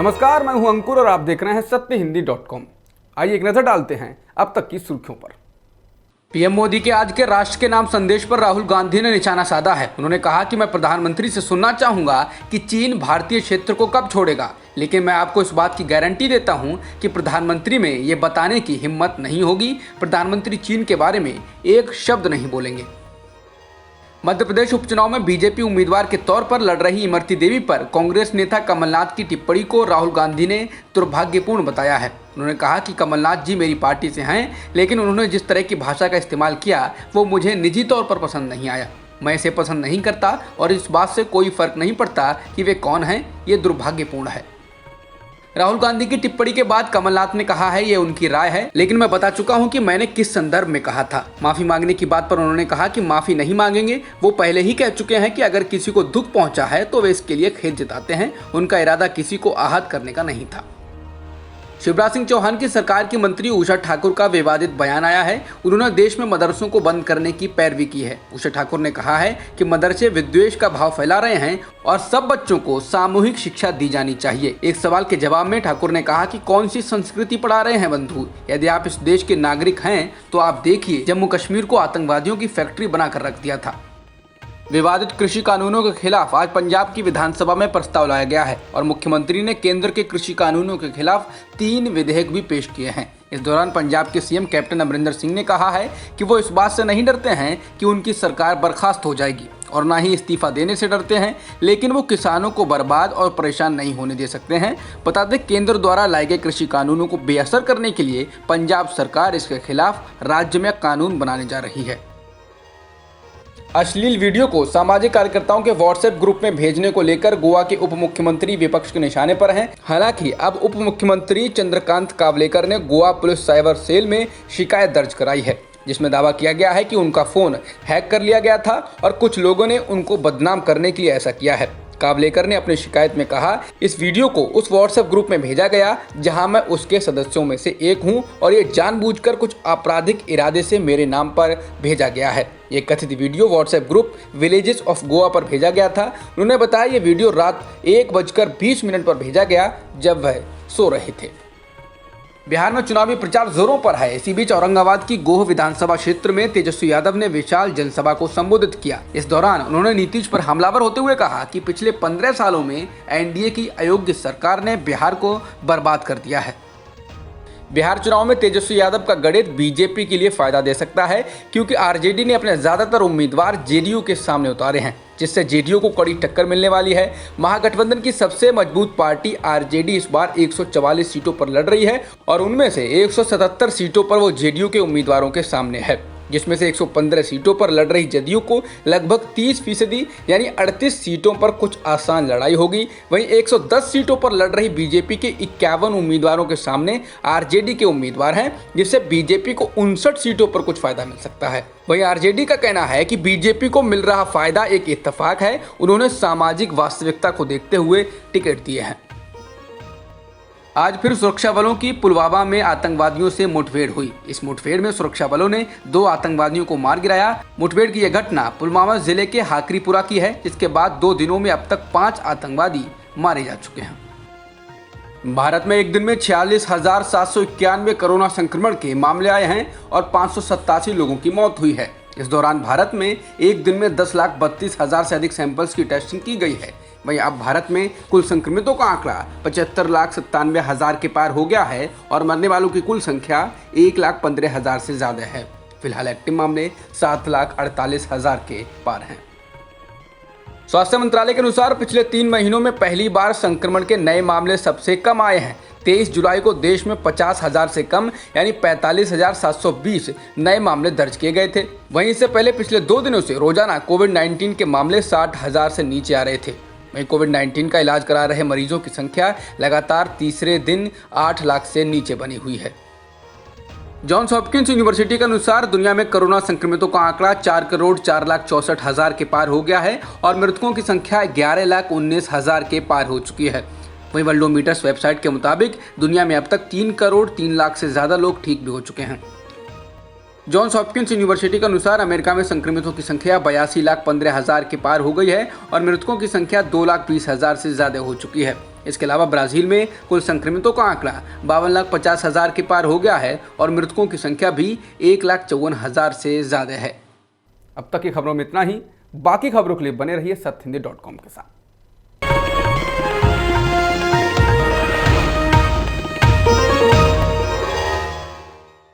नमस्कार, मैं हूं अंकुर और आप देख रहे हैं सत्यहिंदी.com। आइए एक नजर डालते हैं अब तक की सुर्खियों पर। पीएम मोदी के आज के राष्ट्र के नाम संदेश पर राहुल गांधी ने निशाना साधा है। उन्होंने कहा कि मैं प्रधानमंत्री से सुनना चाहूंगा कि चीन भारतीय क्षेत्र को कब छोड़ेगा, लेकिन मैं आपको इस बात की गारंटी देता हूं कि प्रधानमंत्री में ये बताने की हिम्मत नहीं होगी। प्रधानमंत्री चीन के बारे में एक शब्द नहीं बोलेंगे। मध्य प्रदेश उपचुनाव में बीजेपी उम्मीदवार के तौर पर लड़ रही इमरती देवी पर कांग्रेस नेता कमलनाथ की टिप्पणी को राहुल गांधी ने दुर्भाग्यपूर्ण बताया है। उन्होंने कहा कि कमलनाथ जी मेरी पार्टी से हैं, लेकिन उन्होंने जिस तरह की भाषा का इस्तेमाल किया वो मुझे निजी तौर पर पसंद नहीं आया। मैं इसे पसंद नहीं करता और इस बात से कोई फर्क नहीं पड़ता कि वे कौन हैं, ये दुर्भाग्यपूर्ण है। राहुल गांधी की टिप्पणी के बाद कमलनाथ ने कहा है ये उनकी राय है, लेकिन मैं बता चुका हूं कि मैंने किस संदर्भ में कहा था। माफी मांगने की बात पर उन्होंने कहा कि माफी नहीं मांगेंगे। वो पहले ही कह चुके हैं कि अगर किसी को दुख पहुंचा है तो वे इसके लिए खेद जताते हैं। उनका इरादा किसी को आहत करने का नहीं था। शिवराज सिंह चौहान की सरकार की मंत्री उषा ठाकुर का विवादित बयान आया है। उन्होंने देश में मदरसों को बंद करने की पैरवी की है। उषा ठाकुर ने कहा है कि मदरसे विद्वेष का भाव फैला रहे हैं और सब बच्चों को सामूहिक शिक्षा दी जानी चाहिए। एक सवाल के जवाब में ठाकुर ने कहा कि कौन सी संस्कृति पढ़ा रहे हैं बंधु? यदि आप इस देश के नागरिक हैं तो आप देखिए, जम्मू कश्मीर को आतंकवादियों की फैक्ट्री बनाकर रख दिया था। विवादित कृषि कानूनों के खिलाफ आज पंजाब की विधानसभा में प्रस्ताव लाया गया है और मुख्यमंत्री ने केंद्र के कृषि कानूनों के खिलाफ 3 विधेयक भी पेश किए हैं। इस दौरान पंजाब के सीएम कैप्टन अमरिंदर सिंह ने कहा है कि वो इस बात से नहीं डरते हैं कि उनकी सरकार बर्खास्त हो जाएगी और ना ही इस्तीफा देने से डरते हैं, लेकिन वो किसानों को बर्बाद और परेशान नहीं होने दे सकते हैं। बता दें, केंद्र द्वारा लाए गए कृषि कानूनों को बेअसर करने के लिए पंजाब सरकार इसके खिलाफ राज्य में कानून बनाने जा रही है। अश्लील वीडियो को सामाजिक कार्यकर्ताओं के व्हाट्सएप ग्रुप में भेजने को लेकर गोवा के उप मुख्यमंत्री विपक्ष के निशाने पर हैं। हालांकि अब उप मुख्यमंत्री चंद्रकांत कावलेकर ने गोवा पुलिस साइबर सेल में शिकायत दर्ज कराई है, जिसमें दावा किया गया है कि उनका फोन हैक कर लिया गया था और कुछ लोगों ने उनको बदनाम करने के लिए ऐसा किया है। कावलेकर ने अपनी शिकायत में कहा, इस वीडियो को उस व्हाट्सएप ग्रुप में भेजा गया जहां मैं उसके सदस्यों में से एक हूं और ये जानबूझकर कुछ आपराधिक इरादे से मेरे नाम पर भेजा गया है। ये कथित video WhatsApp group villages of Goa पर भेजा गया था। उन्होंने बताया ये वीडियो रात 1:20 पर भेजा गया जब वह सो रहे थे। बिहार में चुनावी प्रचार जोरों पर है। इसी बीच औरंगाबाद की गोह विधानसभा क्षेत्र में तेजस्वी यादव ने विशाल जनसभा को संबोधित किया। इस दौरान उन्होंने नीतीश पर हमलावर होते हुए कहा कि पिछले 15 सालों में एनडीए की अयोग्य सरकार ने बिहार को बर्बाद कर दिया है। बिहार चुनाव में तेजस्वी यादव का गणित बीजेपी के लिए फायदा दे सकता है, क्योंकि आरजेडी ने अपने ज्यादातर उम्मीदवार जेडीयू के सामने उतारे हैं, जिससे जेडीयू को कड़ी टक्कर मिलने वाली है। महागठबंधन की सबसे मजबूत पार्टी आरजेडी इस बार 144 सीटों पर लड़ रही है और उनमें से 177 सीटों पर वो जेडीयू के उम्मीदवारों के सामने है, जिसमें से 115 सीटों पर लड़ रही जदयू को लगभग 30% यानी 38 सीटों पर कुछ आसान लड़ाई होगी। वहीं 110 सीटों पर लड़ रही बीजेपी के 51 उम्मीदवारों के सामने आरजेडी के उम्मीदवार हैं, जिससे बीजेपी को 59 सीटों पर कुछ फायदा मिल सकता है। वहीं आरजेडी का कहना है कि बीजेपी को मिल रहा फायदा एक इत्तेफाक है। उन्होंने सामाजिक वास्तविकता को देखते हुए टिकट दिए हैं। आज फिर सुरक्षा बलों की पुलवामा में आतंकवादियों से मुठभेड़ हुई। इस मुठभेड़ में सुरक्षा बलों ने 2 आतंकवादियों को मार गिराया। मुठभेड़ की यह घटना पुलवामा जिले के हाकरीपुरा की है, जिसके बाद 2 दिनों में अब तक 5 आतंकवादी मारे जा चुके हैं। भारत में एक दिन में 46,791 कोरोना संक्रमण के मामले आए हैं और 587 लोगों की मौत हुई है। इस दौरान भारत में एक दिन में 10,32,000 से अधिक सैंपल्स की टेस्टिंग की गई है। वहीं अब भारत में कुल संक्रमितों का आंकड़ा 75,97,000 के पार हो गया है और मरने वालों की कुल संख्या 1,15,000 से ज़्यादा है। फिलहाल एक्टिव मामले 7,48,000 के पार हैं। स्वास्थ्य मंत्रालय के अनुसार पिछले 3 महीनों में पहली बार संक्रमण के नए मामले सबसे कम आए हैं। 23 जुलाई को देश में 50,000 से कम यानी 45,720 नए मामले दर्ज किए गए थे। वहीं इससे पहले पिछले 2 दिनों से रोजाना कोविड-19 के मामले 60,000 से नीचे आ रहे थे। वहीं कोविड-19 का इलाज करा रहे मरीजों की संख्या लगातार तीसरे दिन 8 लाख से नीचे बनी हुई है। जॉन्स हॉपकिंस यूनिवर्सिटी के अनुसार दुनिया में कोरोना संक्रमितों का आंकड़ा 4,04,64,000 के पार हो गया है और मृतकों की संख्या 11,19,000 के पार हो चुकी है। वहीं वर्ल्डोमीटर्स वेबसाइट के मुताबिक दुनिया में अब तक 3,03,00,000 से ज़्यादा लोग ठीक भी हो चुके हैं। जॉन्स हॉपकिंस यूनिवर्सिटी के अनुसार अमेरिका में संक्रमितों की संख्या 82,15,000 के पार हो गई है और मृतकों की संख्या 2,20,000 से ज़्यादा हो चुकी है। इसके अलावा ब्राजील में कुल संक्रमितों का आंकड़ा 52,50,000 के पार हो गया है और मृतकों की संख्या भी 1,54,000 से ज़्यादा है। अब तक की खबरों में इतना ही। बाकी खबरों के लिए बने रहिए सत्यहिंदी.com के साथ।